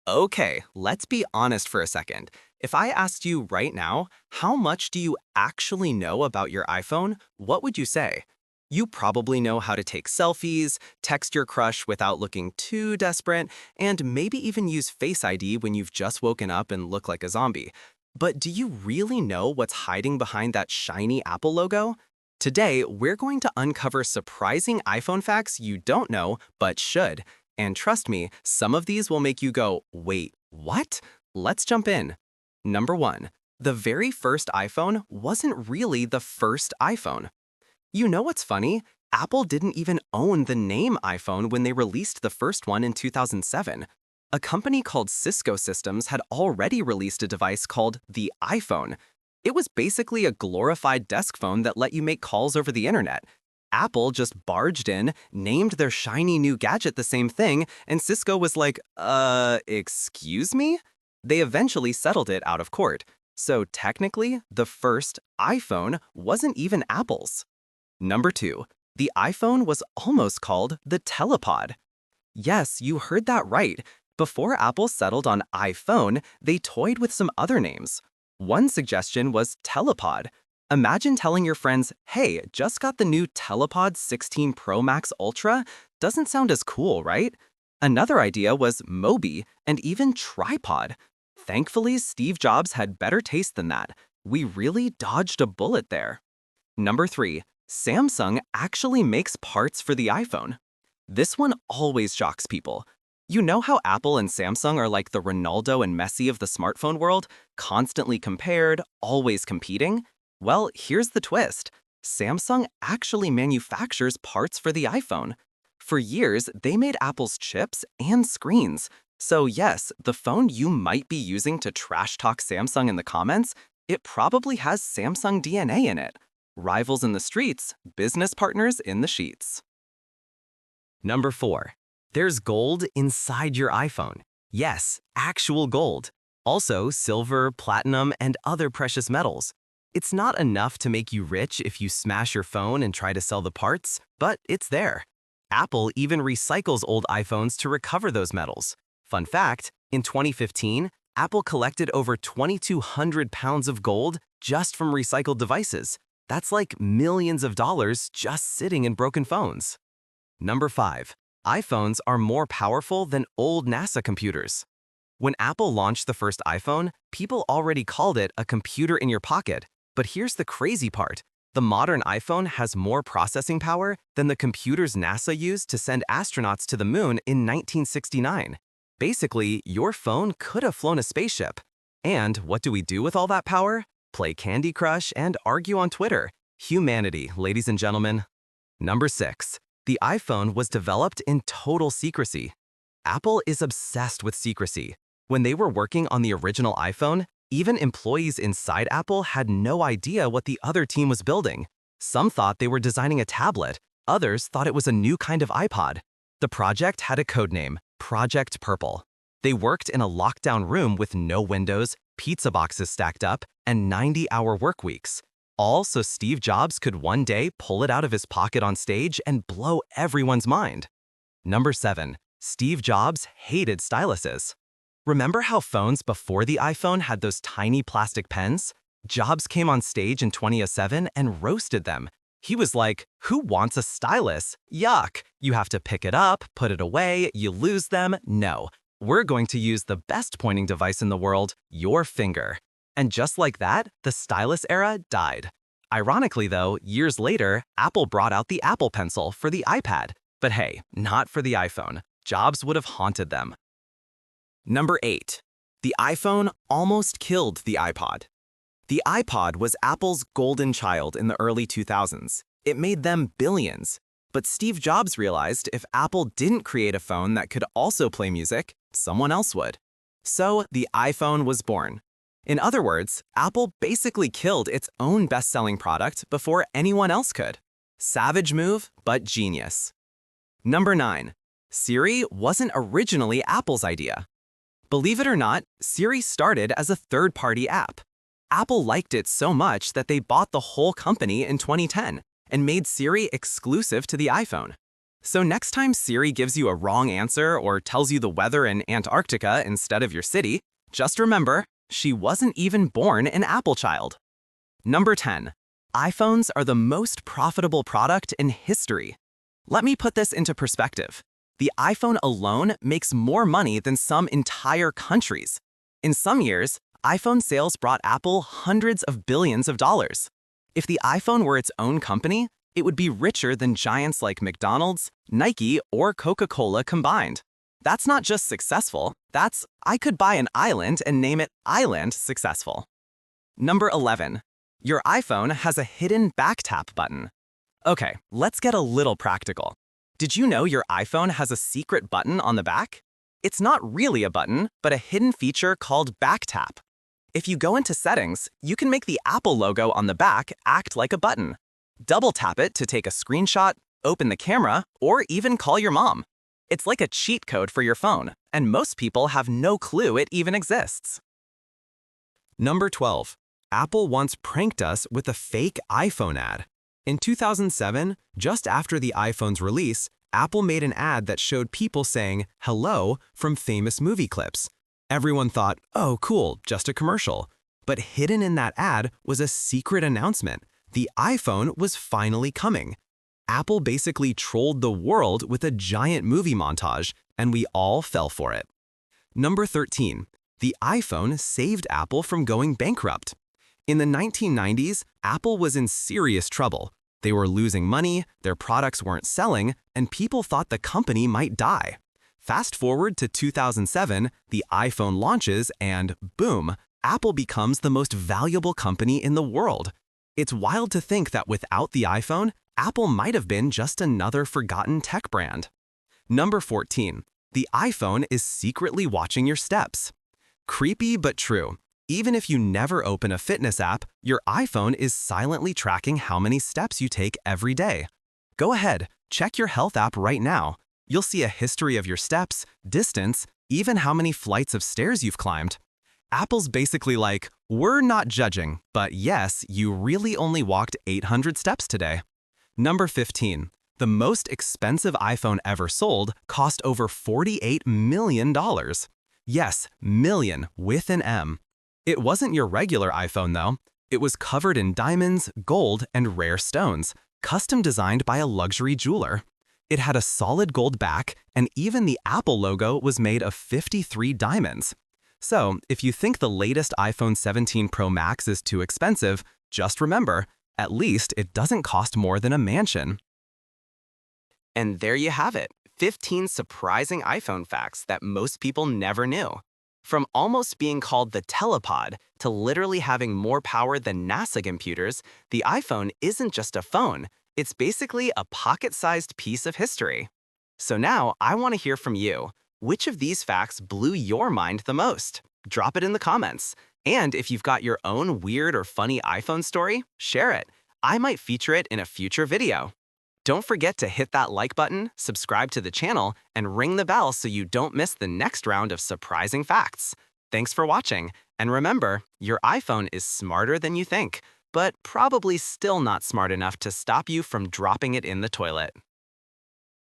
Okay, let's be honest for a second. If I asked you right now, how much do you actually know about your iPhone, what would you say? You probably know how to take selfies, text your crush without looking too desperate, and maybe even use Face ID when you've just woken up and look like a zombie. But do you really know what's hiding behind that shiny Apple logo? Today, we're going to uncover surprising iPhone facts you don't know but should. And trust me, some of these will make you go, wait, what? Let's jump in. Number 1. The very first iPhone wasn't really the first iPhone. You know what's funny? Apple didn't even own the name iPhone when they released the first one in 2007. A company called Cisco Systems had already released a device called the iPhone. It was basically a glorified desk phone that let you make calls over the internet. Apple just barged in, named their shiny new gadget the same thing, and Cisco was like, excuse me? They eventually settled it out of court. So technically, the first iPhone wasn't even Apple's. Number 2. The iPhone was almost called the Telepod. Yes, you heard that right. Before Apple settled on iPhone, they toyed with some other names. One suggestion was Telepod. Imagine telling your friends, hey, just got the new Telepod 16 Pro Max Ultra. Doesn't sound as cool, right? Another idea was Mobi and even Tripod. Thankfully, Steve Jobs had better taste than that. We really dodged a bullet there. Number 3. Samsung actually makes parts for the iPhone. This one always shocks people. You know how Apple and Samsung are like the Ronaldo and Messi of the smartphone world, constantly compared, always competing? Well, here's the twist. Samsung actually manufactures parts for the iPhone. For years, they made Apple's chips and screens. So yes, the phone you might be using to trash talk Samsung in the comments, it probably has Samsung DNA in it. Rivals in the streets, business partners in the sheets. Number 4. There's gold inside your iPhone. Yes, actual gold. Also, silver, platinum, and other precious metals. It's not enough to make you rich if you smash your phone and try to sell the parts, but it's there. Apple even recycles old iPhones to recover those metals. Fun fact, in 2015, Apple collected over 2,200 pounds of gold just from recycled devices. That's like millions of dollars just sitting in broken phones. Number 5. iPhones are more powerful than old NASA computers. When Apple launched the first iPhone, people already called it a computer in your pocket. But here's the crazy part. The modern iPhone has more processing power than the computers NASA used to send astronauts to the moon in 1969. Basically, your phone could have flown a spaceship. And what do we do with all that power? Play Candy Crush and argue on Twitter. Humanity, ladies and gentlemen. Number 6. The iPhone was developed in total secrecy. Apple is obsessed with secrecy. When they were working on the original iPhone, even employees inside Apple had no idea what the other team was building. Some thought they were designing a tablet. Others thought it was a new kind of iPod. The project had a codename, Project Purple. They worked in a lockdown room with no windows, pizza boxes stacked up, and 90-hour work weeks. All so Steve Jobs could one day pull it out of his pocket on stage and blow everyone's mind. Number 7. Steve Jobs hated styluses. Remember how phones before the iPhone had those tiny plastic pens? Jobs came on stage in 2007 and roasted them. He was like, who wants a stylus? Yuck! You have to pick it up, put it away, you lose them. No. We're going to use the best pointing device in the world, your finger. And just like that, the stylus era died. Ironically though, years later, Apple brought out the Apple Pencil for the iPad. But hey, not for the iPhone. Jobs would have haunted them. Number 8. The iPhone almost killed the iPod. The iPod was Apple's golden child in the early 2000s. It made them billions. But Steve Jobs realized if Apple didn't create a phone that could also play music, someone else would. So the iPhone was born. In other words, Apple basically killed its own best-selling product before anyone else could. Savage move, but genius. Number 9. Siri wasn't originally Apple's idea. Believe it or not, Siri started as a third-party app. Apple liked it so much that they bought the whole company in 2010 and made Siri exclusive to the iPhone. So next time Siri gives you a wrong answer or tells you the weather in Antarctica instead of your city, just remember, she wasn't even born an Apple child. Number 10. iPhones are the most profitable product in history. Let me put this into perspective. The iPhone alone makes more money than some entire countries. In some years, iPhone sales brought Apple hundreds of billions of dollars. If the iPhone were its own company, it would be richer than giants like McDonald's, Nike, or Coca-Cola combined. That's not just successful, that's I could buy an island and name it Island Successful. Number 11. Your iPhone has a hidden back tap button. Okay, let's get a little practical. Did you know your iPhone has a secret button on the back? It's not really a button, but a hidden feature called back tap. If you go into settings, you can make the Apple logo on the back act like a button. Double tap it to take a screenshot, open the camera, or even call your mom. It's like a cheat code for your phone, and most people have no clue it even exists. Number 12. Apple once pranked us with a fake iPhone ad. In 2007, just after the iPhone's release, Apple made an ad that showed people saying "hello" from famous movie clips. Everyone thought, oh cool, just a commercial. But hidden in that ad was a secret announcement. The iPhone was finally coming. Apple basically trolled the world with a giant movie montage, and we all fell for it. Number 13. The iPhone saved Apple from going bankrupt. In the 1990s, Apple was in serious trouble. They were losing money, their products weren't selling, and people thought the company might die. Fast forward to 2007, the iPhone launches and, boom, Apple becomes the most valuable company in the world. It's wild to think that without the iPhone, Apple might have been just another forgotten tech brand. Number 14. The iPhone is secretly watching your steps. Creepy but true. Even if you never open a fitness app, your iPhone is silently tracking how many steps you take every day. Go ahead, check your health app right now. You'll see a history of your steps, distance, even how many flights of stairs you've climbed. Apple's basically like, we're not judging, but yes, you really only walked 800 steps today. Number 15. The most expensive iPhone ever sold cost over $48 million. Yes, million with an M. It wasn't your regular iPhone though. It was covered in diamonds, gold, and rare stones, custom designed by a luxury jeweler. It had a solid gold back, and even the Apple logo was made of 53 diamonds. So, if you think the latest iPhone 17 Pro Max is too expensive, just remember, at least it doesn't cost more than a mansion. And there you have it, 15 surprising iPhone facts that most people never knew. From almost being called the Telepod to literally having more power than NASA computers, the iPhone isn't just a phone, it's basically a pocket-sized piece of history. So now I want to hear from you. Which of these facts blew your mind the most? Drop it in the comments. And if you've got your own weird or funny iPhone story, share it. I might feature it in a future video. Don't forget to hit that like button, subscribe to the channel, and ring the bell so you don't miss the next round of surprising facts. Thanks for watching, and remember, your iPhone is smarter than you think, but probably still not smart enough to stop you from dropping it in the toilet.